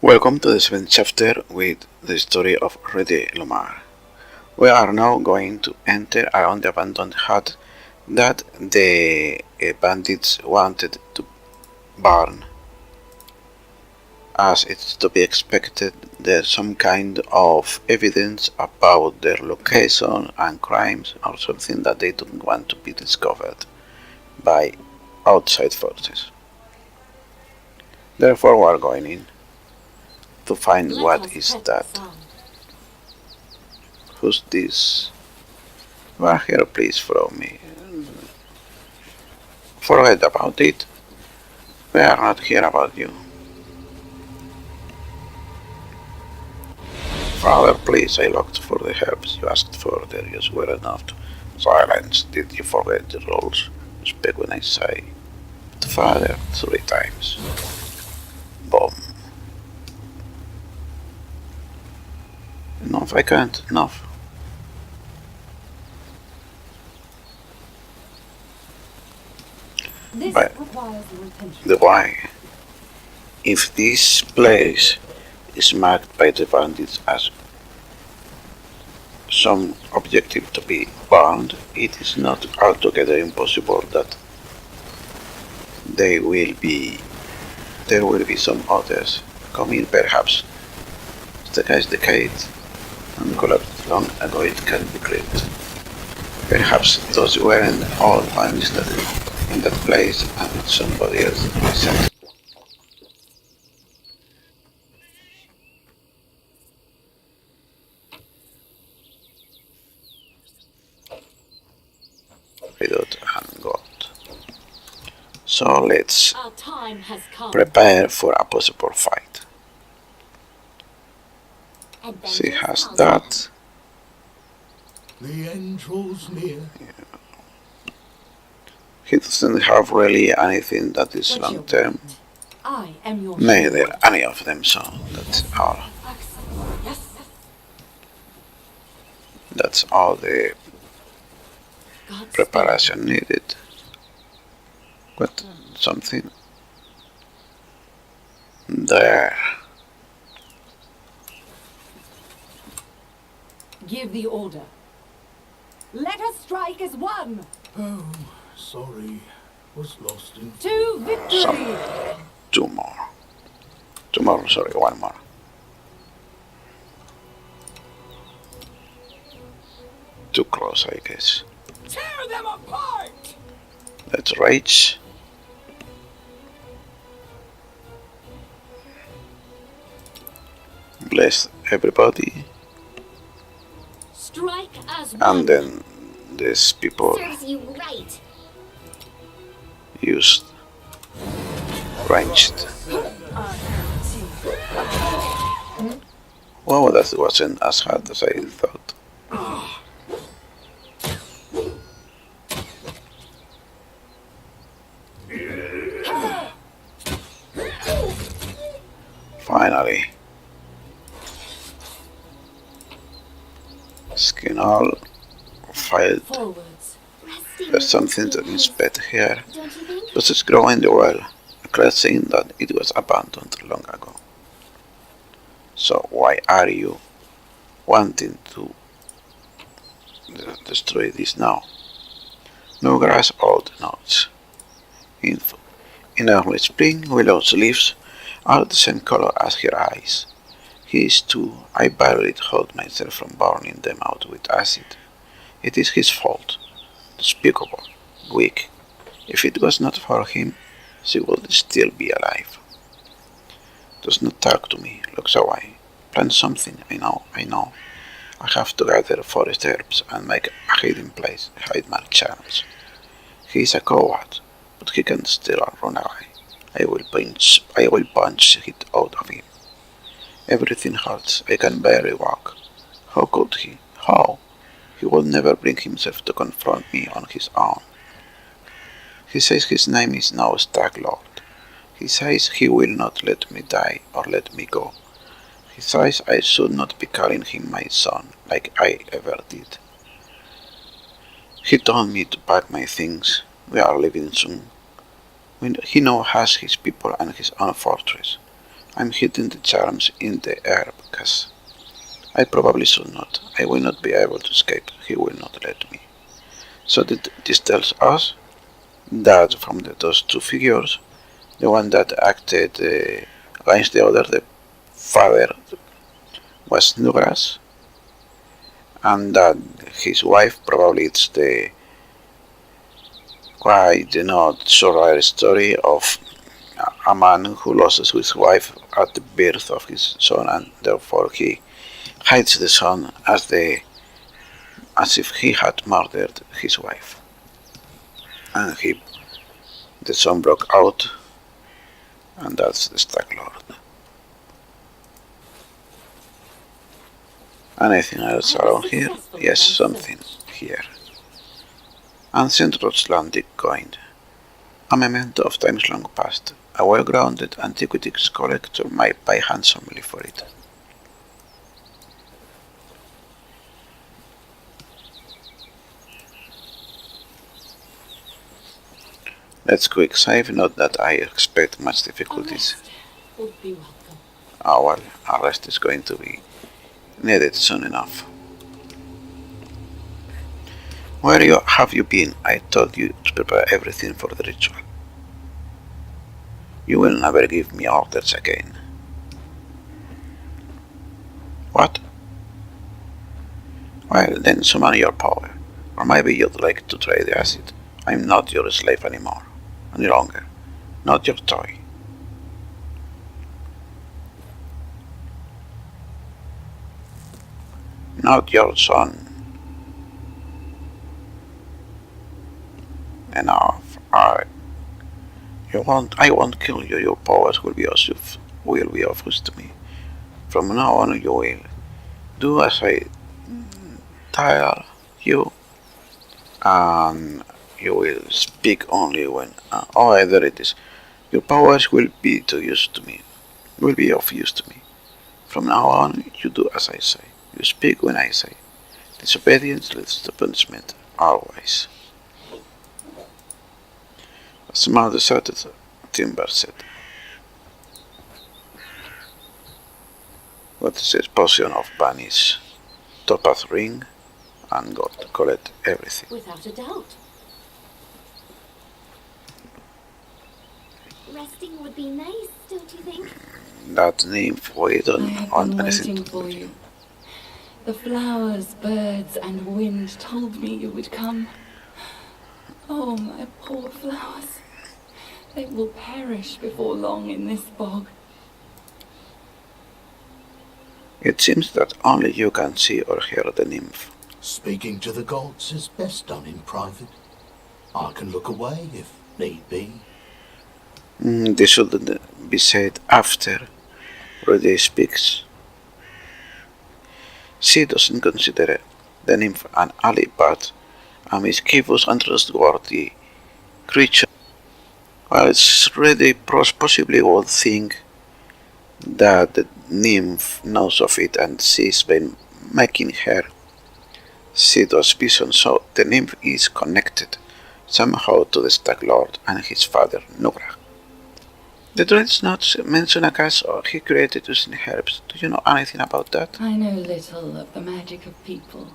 Welcome to the 7th chapter with the story of Redey Kingmaker. We are now going to enter around the abandoned hut that the bandits wanted to burn. As it's to be expected, there's some kind of evidence about their location and crimes or something that they don't want to be discovered by outside forces. Therefore we are going in to find what is that. Who's this? You are here, please follow me. Forget about it. We are not here about you. Father, please, I looked for the herbs you asked for. There you were enough. Silence. Did you forget the rules? Speak when I say. To Father 3 times. Boom. Enough, I can't. Enough. This But requires your attention. the why? If this place is marked by the bandits as some objective to be burned, it is not altogether impossible that there will be some others coming, perhaps. The guy's decayed and collapsed long ago, it can be cleared. Perhaps those weren't all vanished in that place and somebody else present. Redoubt and God. So let's Our time has come. prepare for a possible fight. She has that. The end draws near. He doesn't have really anything that is long term. I am your Neither shield. any of them, so that's all. Yes. That's all the God's preparation needed. What? Something there. Give the order. Let us strike as one. Oh, sorry. Was lost in... To victory. Two more. Sorry, one more. Too close, I guess. Tear them apart! Let's rage. Bless everybody. Strike as one. And then these people Serves you right. used ranged. Well, that wasn't as hard as I thought. Finally. Skin all filed. Forwards. Resting There's with something the that is hands, better here. don't you think? But it's growing the well, clear saying that it was abandoned long ago. So why are you wanting to destroy this now? No grass, old notes. Info. In early spring, Willow's leaves are the same color as her eyes. His too. I barely hold myself from burning them out with acid. It is his fault. Despicable. Weak. If it was not for him, she would still be alive. Does not talk to me. Looks away. Plan something. I know. I have to gather forest herbs and make a hiding place, hide my channels. He is a coward, but he can still run away. I will punch it out of him. Everything hurts. I can barely walk. How could he? How? He will never bring himself to confront me on his own. He says his name is now Stag Lord. He says he will not let me die or let me go. He says I should not be calling him my son, like I ever did. He told me to pack my things. We are leaving soon. He now has his people and his own fortress. I'm hitting the charms in the air because I probably should not. I will not be able to escape. He will not let me. So this tells us that from those two figures, the one that acted against the other, the father, was Nugras, and that his wife probably it's the quite not so rare story of a man who loses his wife at the birth of his son, and therefore he hides the son as if he had murdered his wife. And the son broke out, and that's the Stag Lord. Anything else around here? Yes, something here. Ancient Icelandic coin, a memento of times long past. A well-grounded antiquities collector might pay handsomely for it. Let's quick save, not that I expect much difficulties. Would be welcome. Our arrest is going to be needed soon enough. Where have you been? I told you to prepare everything for the ritual. You will never give me orders again. What? Well, then summon your power. Or maybe you'd like to try the acid. I'm not your slave anymore. Any longer. Not your toy. Not your son. Enough. I won't kill you. Your powers will be of use to me. From now on, you will do as I tell you, and you will speak only when. There it is. Your powers will be to use to me. Will be of use to me. From now on, you do as I say. You speak when I say. Disobedience leads to punishment. Always. A small deserted timber said. What is this potion of banish? Topaz ring and go to collect everything. Without a doubt. Resting would be nice, don't you think? That nymph waited I have on been anything waiting for you. The flowers, birds, and wind told me you would come. Oh, my poor flowers. They will perish before long in this bog. It seems that only you can see or hear the nymph. Speaking to the gods is best done in private. I can look away if need be. This should be said after Redey speaks. She doesn't consider the nymph an ally but a mischievous and trustworthy creature. While Redey possibly would think that the nymph knows of it and she's been making her see those visions, so the nymph is connected somehow to the Stag Lord and his father Nugra. The Dreads not mention a gas he created using herbs. Do you know anything about that? I know little of the magic of people,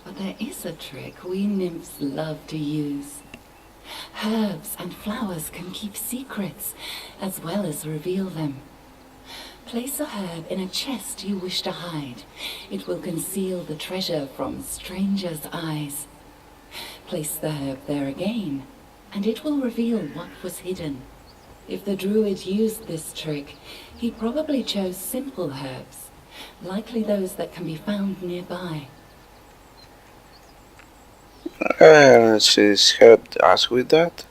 but there is a trick we nymphs love to use. Herbs and flowers can keep secrets, as well as reveal them. Place a herb in a chest you wish to hide. It will conceal the treasure from strangers' eyes. Place the herb there again, and it will reveal what was hidden. If the druid used this trick, he probably chose simple herbs, likely those that can be found nearby. She's helped us with that.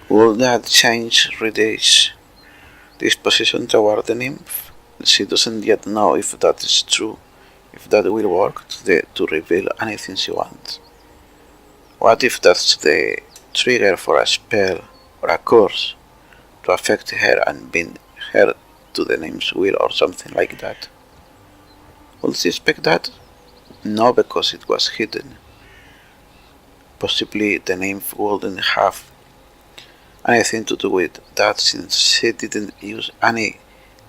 Will that change Redey's disposition toward the nymph? She doesn't yet know if that is true, if that will work to reveal anything she wants. What if that's the trigger for a spell or a curse to affect her and bind her to the nymph's will or something like that? Will she expect that? No, because it was hidden. Possibly the nymph wouldn't have anything to do with that since she didn't use any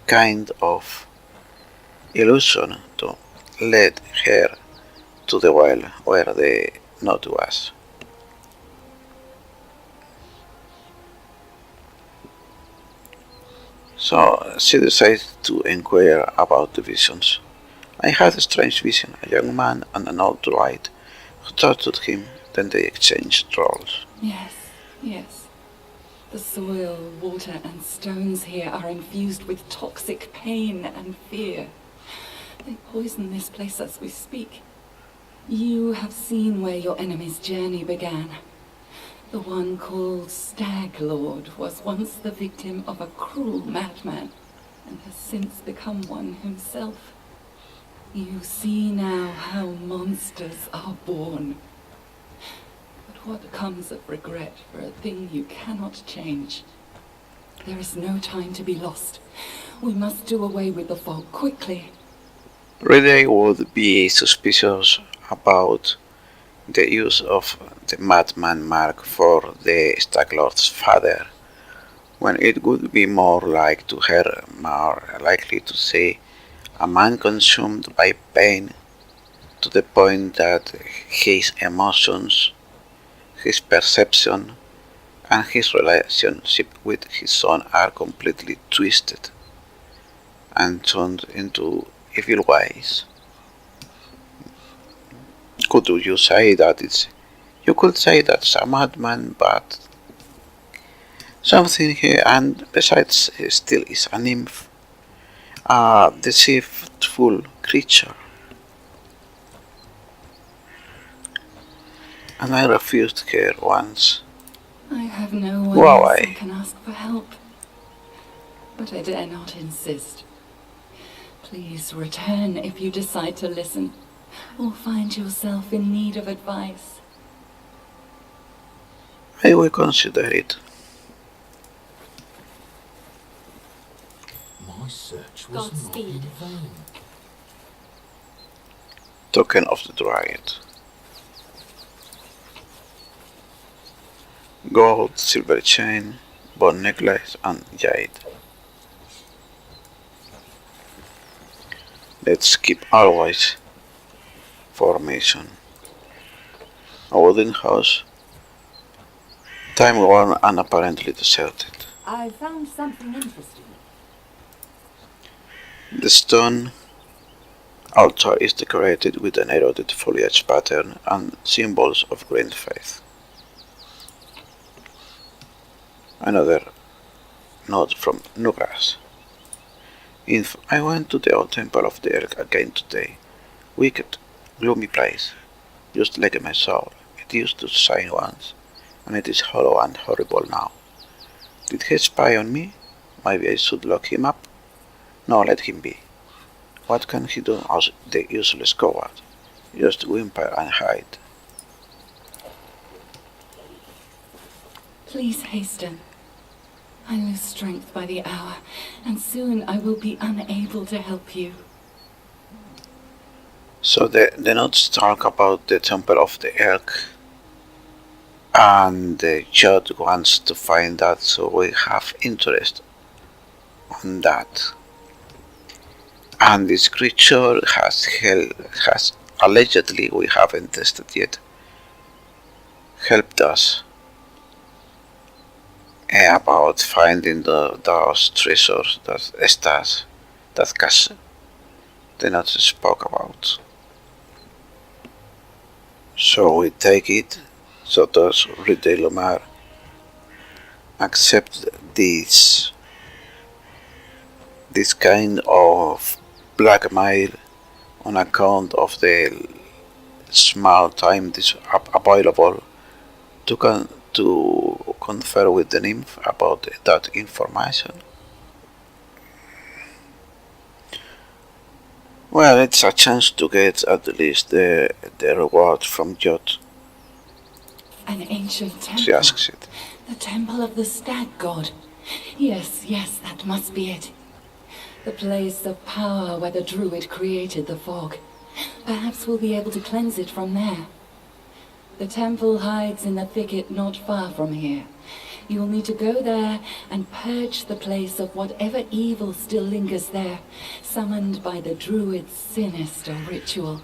kind of illusion to lead her to the well where the note was. So she decided to inquire about the visions. I had a strange vision, a young man and an old druid who tortured him, then they exchanged roles. Yes, yes. The soil, water, and stones here are infused with toxic pain and fear. They poison this place as we speak. You have seen where your enemy's journey began. The one called Stag Lord was once the victim of a cruel madman, and has since become one himself. You see now how monsters are born. But what comes of regret for a thing you cannot change? There is no time to be lost. We must do away with the fog quickly. Redey would be suspicious about the use of the madman mark for the Stag Lord's father, when it would be more likely to see a man consumed by pain to the point that his emotions, his perception, and his relationship with his son are completely twisted and turned into evil ways. Could you say that it's you could say that's a madman, but something here, and besides, he still is a nymph, a deceitful creature, and I refused her once. I have no one Wow, else I can ask for help, but I dare not insist. Please return if you decide to listen, or find yourself in need of advice. I will consider it. My search was not in Godspeed. vain. Token of the Druid. Gold, silver chain, bone necklace, and jade. Let's keep always formation. A wooden house, time worn and apparently deserted. I found something interesting. The stone altar is decorated with an eroded foliage pattern and symbols of great faith. Another note from Nugras. I went to the old temple of the Earth again today. Wicked, gloomy place, just like my soul. It used to shine once, and it is hollow and horrible now. Did he spy on me? Maybe I should lock him up? No, let him be. What can he do as the useless coward? Just whimper and hide. Please hasten. I lose strength by the hour, and soon I will be unable to help you. So the notes talk about the temple of the Elk, and the judge wants to find that, so we have interest on that. And this creature has allegedly, we haven't tested yet, helped us about finding those treasures that Cass the notes spoke about. So we take it. So does Redey Lamar accept this kind of blackmail on account of the small time this available to confer with the nymph about that information? Well, it's a chance to get at least the reward from Jot. An ancient temple. She asks it. The temple of the Stag God. Yes, that must be it. The place of power where the druid created the fog. Perhaps we'll be able to cleanse it from there. The temple hides in the thicket not far from here. You will need to go there and purge the place of whatever evil still lingers there, summoned by the druid's sinister ritual.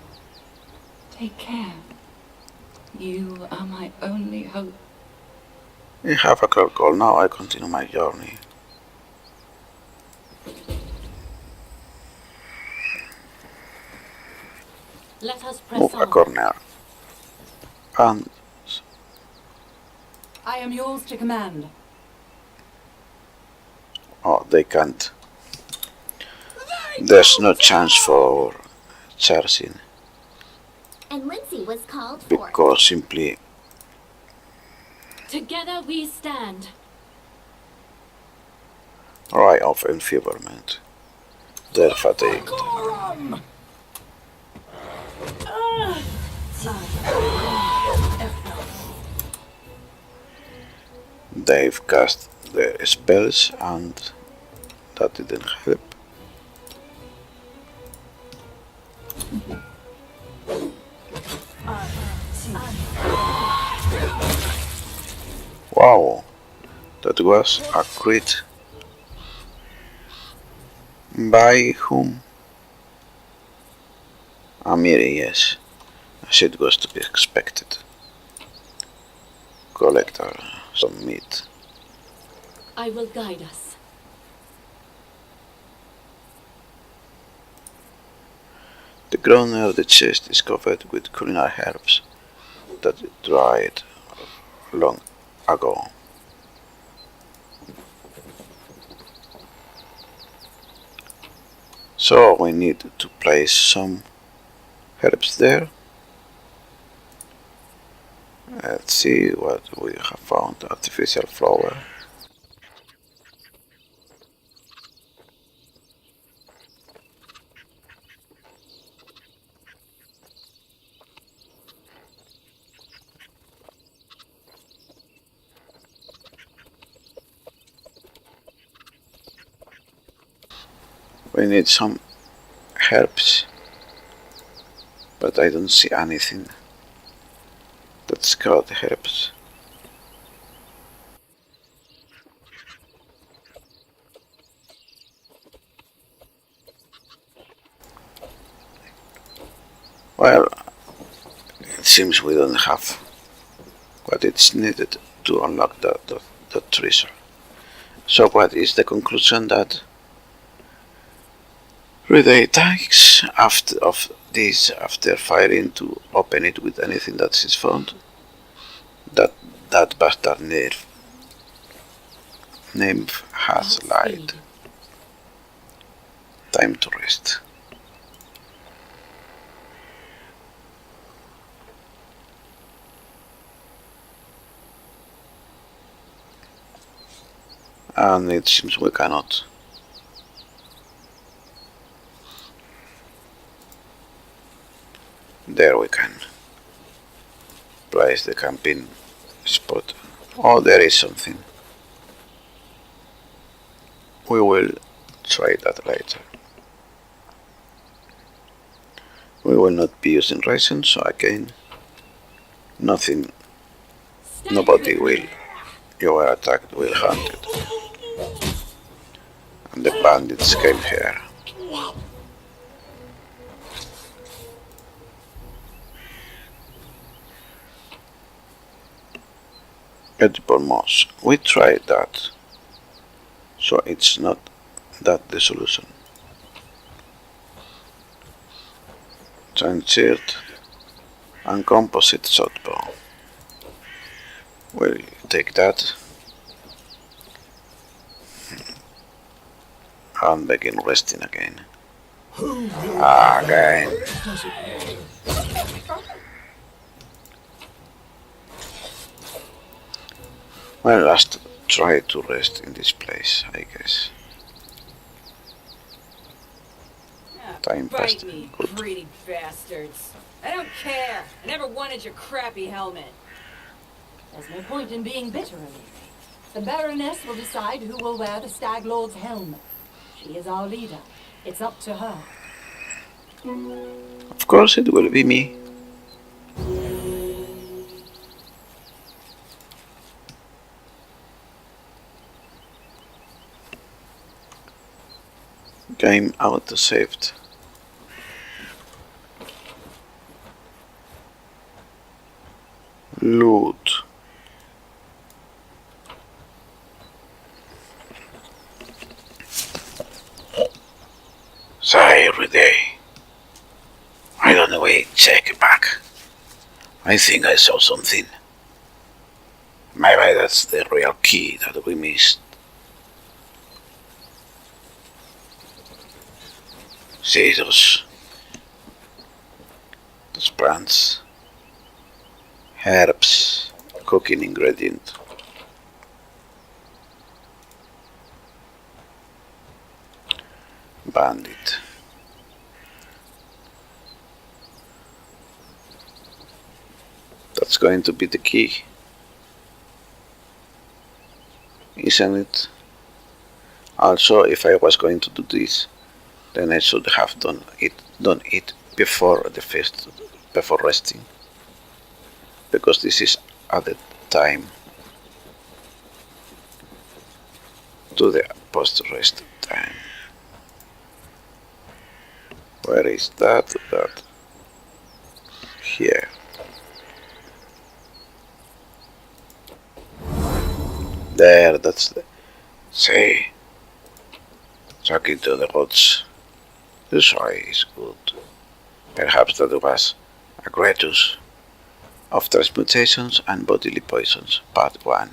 Take care. You are my only hope. I have a clear goal now. I continue my journey. Let us press Move a on. corner. And I am yours to command. oh, they can't. There's no chance for charging And Lindsay was called for. because simply Together we stand. right of enfeeblement. They're fatigued. They've cast the spells and that didn't help. Wow, that was a crit. By whom? Amiri, yes, as it was to be expected. Collect some meat. I will guide us. The ground near the chest is covered with culinary herbs that dried long ago. So we need to place some herbs there. Let's see what we have found. Artificial flower. We need some herbs, but I don't see anything that's called herbs. Well, it seems we don't have what it's needed to unlock the treasure. So what is the conclusion that Redey takes after firing to open it with anything that is found? That bastard nymph has lied. Time to rest. And it seems we cannot. There we can place the camping spot. Oh, there is something. We will try that later. We will not be using rations, so again, nothing, nobody will, you were attacked, will hunt it. And the bandits came here. Edible moss. We tried that, so it's not that the solution. Transhirt and composite shotbow. We'll take that and begin resting again. Again. Well, last try to rest in this place, I guess. Time passed. Bite me, Good. greedy bastards. I don't care. I never wanted your crappy helmet. There's no point in being bitter, Olivia. The Baroness will decide who will wear the Stag Lord's helm. She is our leader. It's up to her. Of course it will be me. Game out saved. Loot. Say every day. I don't know, wait, check it back. I think I saw something. Maybe that's the real key that we missed. See those plants, herbs, cooking ingredient. Bandit. That's going to be the key, isn't it? Also, if I was going to do this, then I should have done it before the feast, before resting, because this is at the time to the post-rest time. Where is that? That here. There, that's the. See, talking to the gods. The soy is good. Perhaps that was a Gretus of transmutations and bodily poisons, part 1.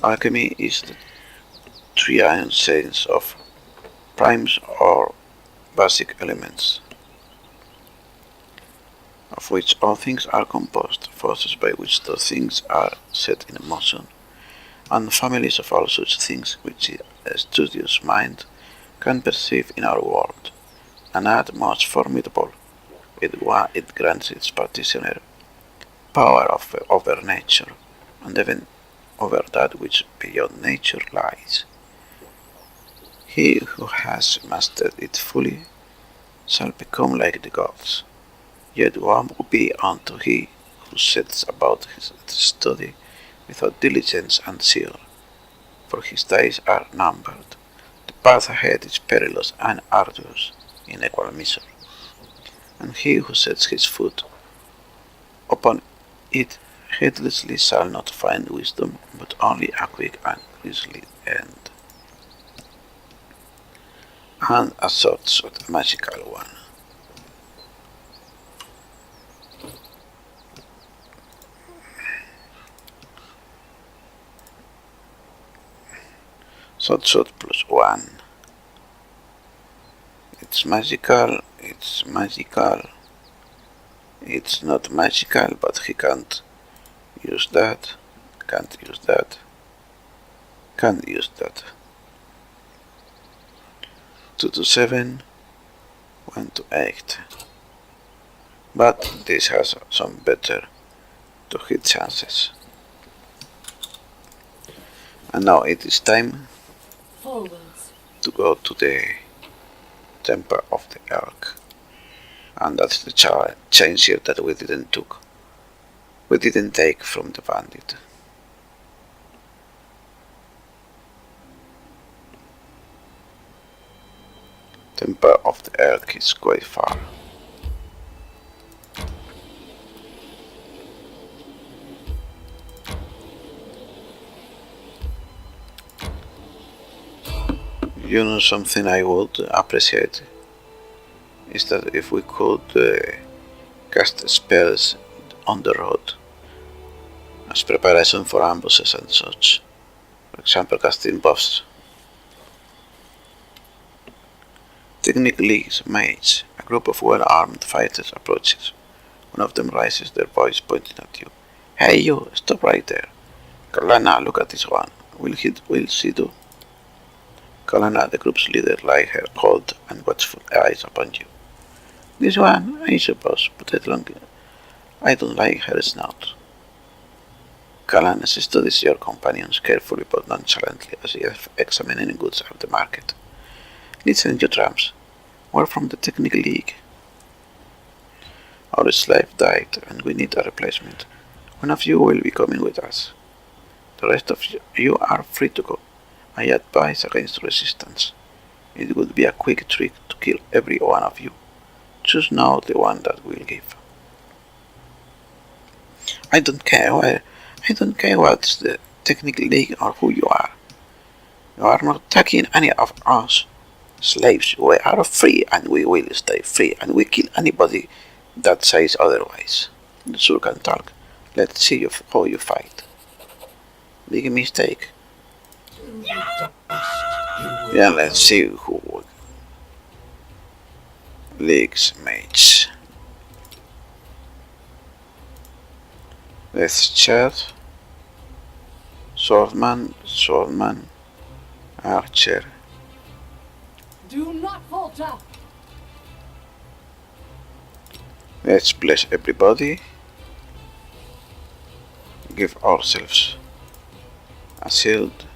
Alchemy is the triune sense of primes or basic elements, of which all things are composed, forces by which those things are set in motion, and families of all such things which a studious mind can perceive in our world, and at most formidable, it grants its practitioner power over nature, and even over that which beyond nature lies. He who has mastered it fully shall become like the gods, yet one will be unto he who sets about his study without diligence and zeal, for his days are numbered. The path ahead is perilous and arduous in equal measure, and he who sets his foot upon it heedlessly shall not find wisdom, but only a quick and grisly end, and a sort of magical one. Shot plus 1. It's magical, it's magical. It's not magical, but he can't use that, can't use that, can't use that. 2 to 7, 1 to 8. But this has some better to hit chances. And now it is time Forwards. to go to the Temple of the Elk. And that's the change here that we didn't take from the bandit. Temple of the Elk is quite far. You know, something I would appreciate is that if we could cast spells on the road as preparation for ambushes and such. For example, casting buffs. Technically, is a mage. A group of well-armed fighters approaches. One of them raises their voice, pointing at you. Hey you, stop right there. Kalana, look at this one. Will she do? Kalana, the group's leader, lies her cold and watchful eyes upon you. This one, I suppose, but I don't like her snout. Kalana studies your companions carefully but nonchalantly as if examining goods of the market. Listen, you tramps. We're from the Technical League. Our slave died and we need a replacement. One of you will be coming with us. The rest of you are free to go. I advise against resistance. It would be a quick trick to kill every one of you. Choose now the one that will give. I don't care what's the technical league or who you are. You are not attacking any of us. Slaves, we are free and we will stay free, and we kill anybody that says otherwise. The Sur can talk. Let's see how you fight. Big mistake. Yeah, let's see who leagues mates. Let's chat. Swordman, archer. Do not falter! Let's bless everybody. Give ourselves a shield.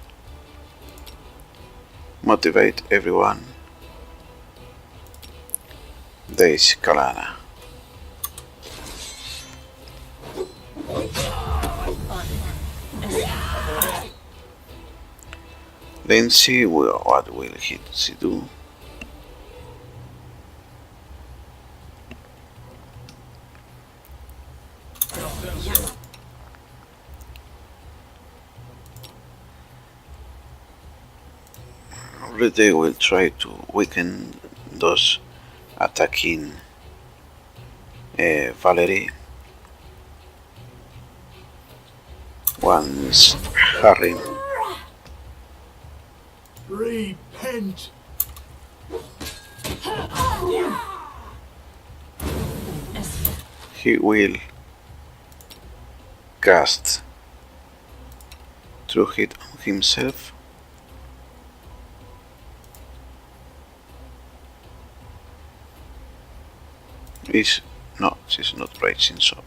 Motivate everyone. Days Kalana. Lindsay, what will she do? Redey will try to weaken those attacking Valerie. Once Harry. Repent! He will cast True Hit on himself. No, she's not raging, so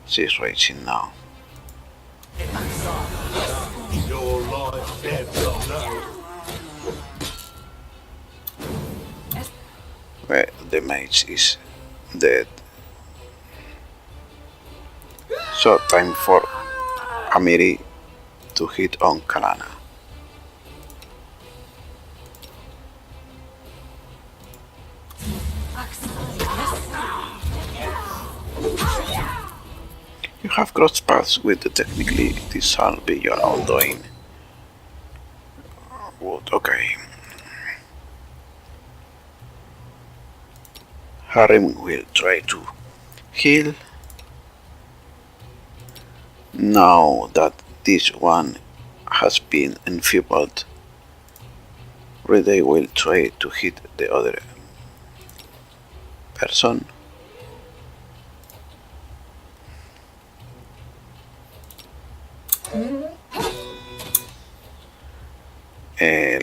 she's raging now. Your life ebbs low. Well, the mage is dead. So time for Amiri to hit on Kalana. You have crossed paths with the technically this shall be your own doing. Good, okay. Harem will try to heal. Now that this one has been enfeebled, Redey will try to hit the other person.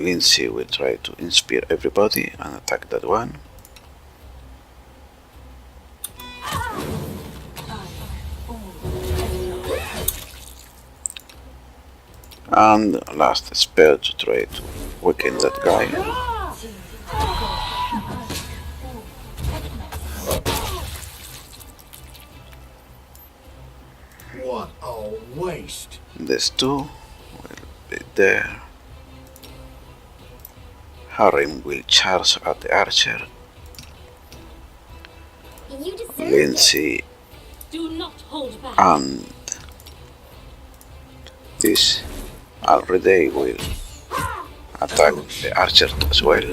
Lindsay will try to inspire everybody and attack that one. And last spell to try to weaken that guy. What a waste! These two will be there. Harem will charge at the archer. You deserve Lindsay Do not hold back. and this already will attack the archer as well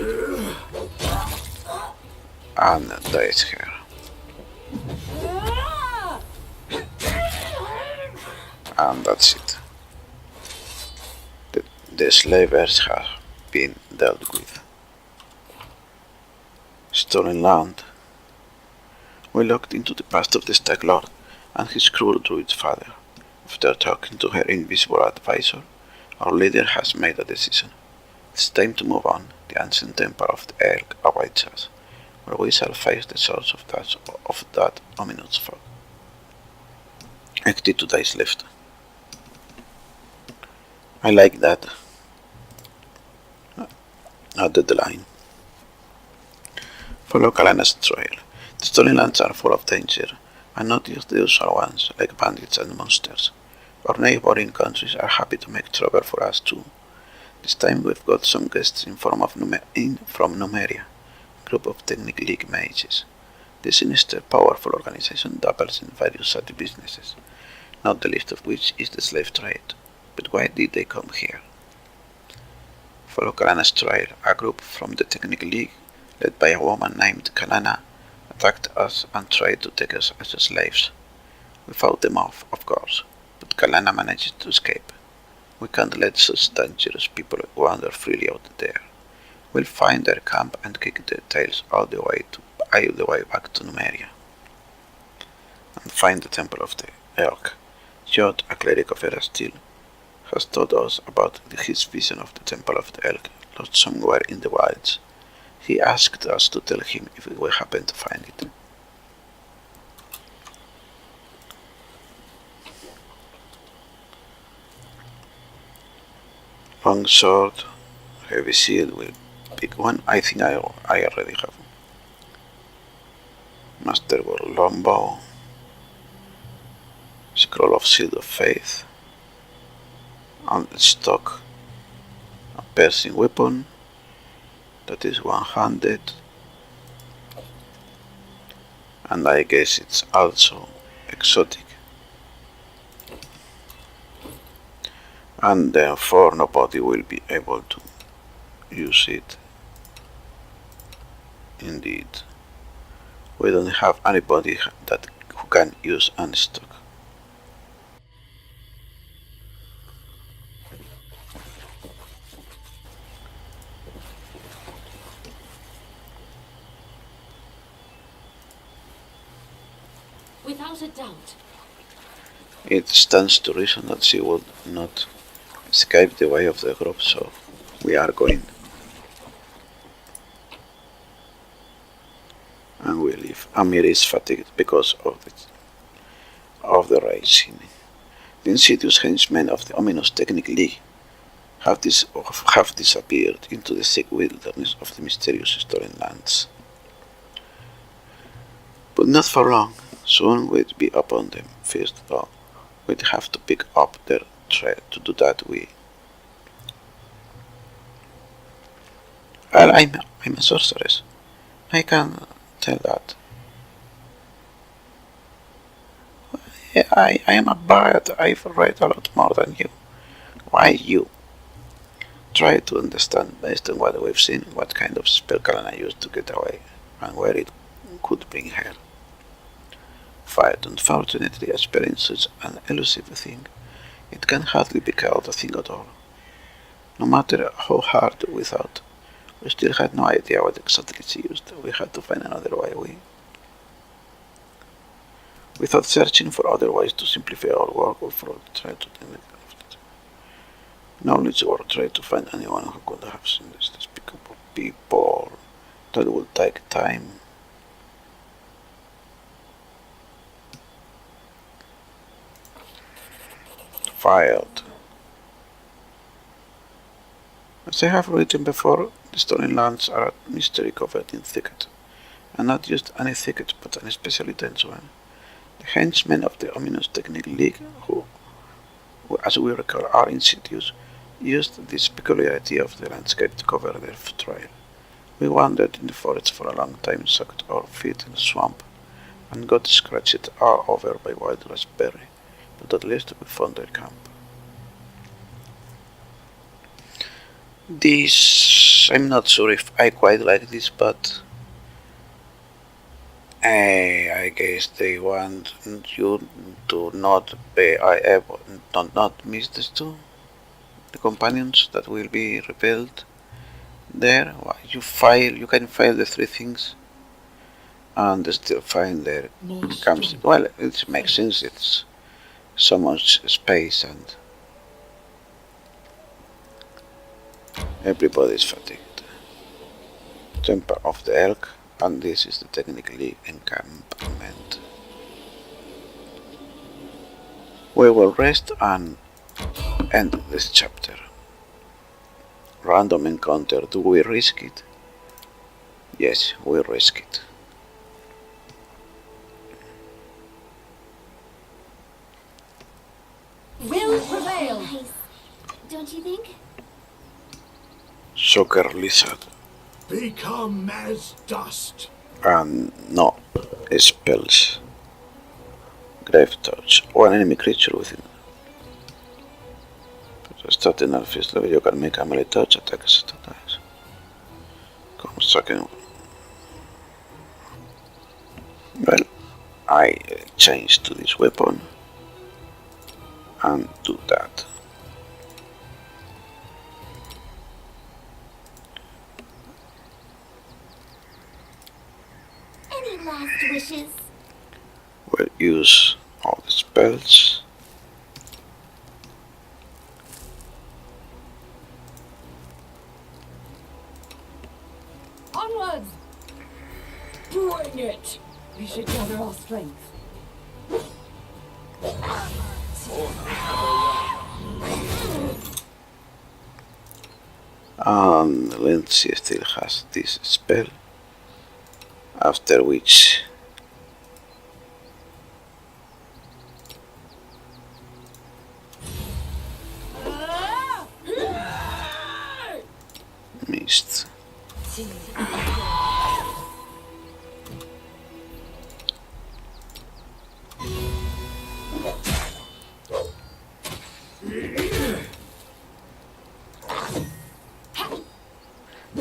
and dies her. And that's it. The slavers have been dealt with. Stolen land. We looked into the past of the Stag Lord and his cruel druid father. After talking to her invisible advisor, our leader has made a decision. It's time to move on. The ancient temple of the Elk awaits us, where we shall face the source of that ominous fog. 82 days left. I like that. Not the line. Follow Kalana's trail. The stolen lands are full of danger, and not just the usual ones, like bandits and monsters. Our neighboring countries are happy to make trouble for us too. This time we've got some guests in from Numeria, a group of Technic League mages. This sinister, powerful organization dabbles in various shady businesses, not the least of which is the slave trade. But why did they come here? Follow Kalana's trail. A group from the Technic League, led by a woman named Kalana, attacked us and tried to take us as slaves. We fought them off, of course, but Kalana managed to escape. We can't let such dangerous people wander freely out there. We'll find their camp and kick their tails all the way back to Numeria. And find the Temple of the Elk. Jod, a cleric of Erastil, has told us about his vision of the Temple of the Elk, lost somewhere in the wilds. He asked us to tell him if we happen to find it. Long sword, heavy shield with big one. I think I already have. Master World Longbow, Scroll of Shield of Faith, and stock, a piercing weapon that is one-handed, and I guess it's also exotic. And therefore nobody will be able to use it. Indeed, we don't have anybody who can use unstock. Without a doubt. It stands to reason that she would not escape the way of the group, so we are going. And we leave. Amir is fatigued because of the racing. The insidious henchmen of the ominous Technic League have disappeared into the thick wilderness of the mysterious stolen lands. But not for long. Soon we'd be upon them. First, though, we'd have to pick up their trail. To do that, Well, I'm a sorceress. I can tell that. I am a bard. I've read a lot more than you. Why you? Try to understand, based on what we've seen, what kind of spell Kalana used to get away, and where it could bring her. Fight, unfortunately, a spell in such an elusive thing, it can hardly be called a thing at all. No matter how hard we thought, we still had no idea what exactly she used. We had to find another way. We thought searching for other ways to simplify our work or for try to knowledge or try to find anyone who could have seen these despicable people. That would take time. Filed. As I have written before, the stolen lands are a mystery covered in thicket, and not just any thicket, but an especially dense one. The henchmen of the ominous Technic League, who, as we recall, are insidious, used this peculiarity of the landscape to cover their trail. We wandered in the forest for a long time, soaked our feet in the swamp, and got scratched all over by wild raspberry, but at least we found their camp. I'm not sure if I quite like this, but I guess they want you to not be able, not miss these two, the companions that will be revealed there. You can file the three things, and still find their camps. Well, it makes sense. It's so much space and everybody's fatigued. Temple of the Elk, and this is the technically encampment. We will rest and end this chapter. Random encounter, do we risk it? Yes, we risk it. Will prevail. Nice. Don't you think? Shocker Lizard, Become as dust. and no spells. Grave Touch, o an enemy creature within. Starting at first level, you can make a melee touch attacks at times. Well, I change to this weapon and do that. Any last wishes? We'll use all the spells. Onwards! Bring it! We should gather our strength. And Lindsay still has this spell, after which missed.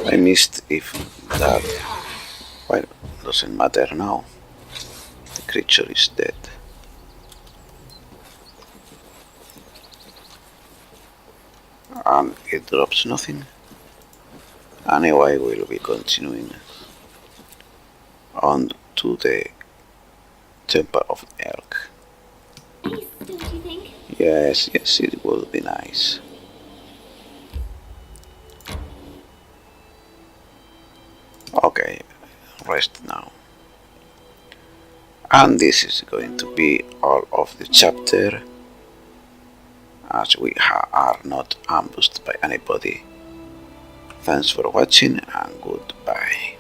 I missed if that, well, doesn't matter now. The creature is dead. And it drops nothing. Anyway, we'll be continuing on to the Temple of Elk. Nice, don't you think? Yes, it would be nice. Okay, rest now. And this is going to be all of the chapter, as we are not ambushed by anybody. Thanks for watching and goodbye.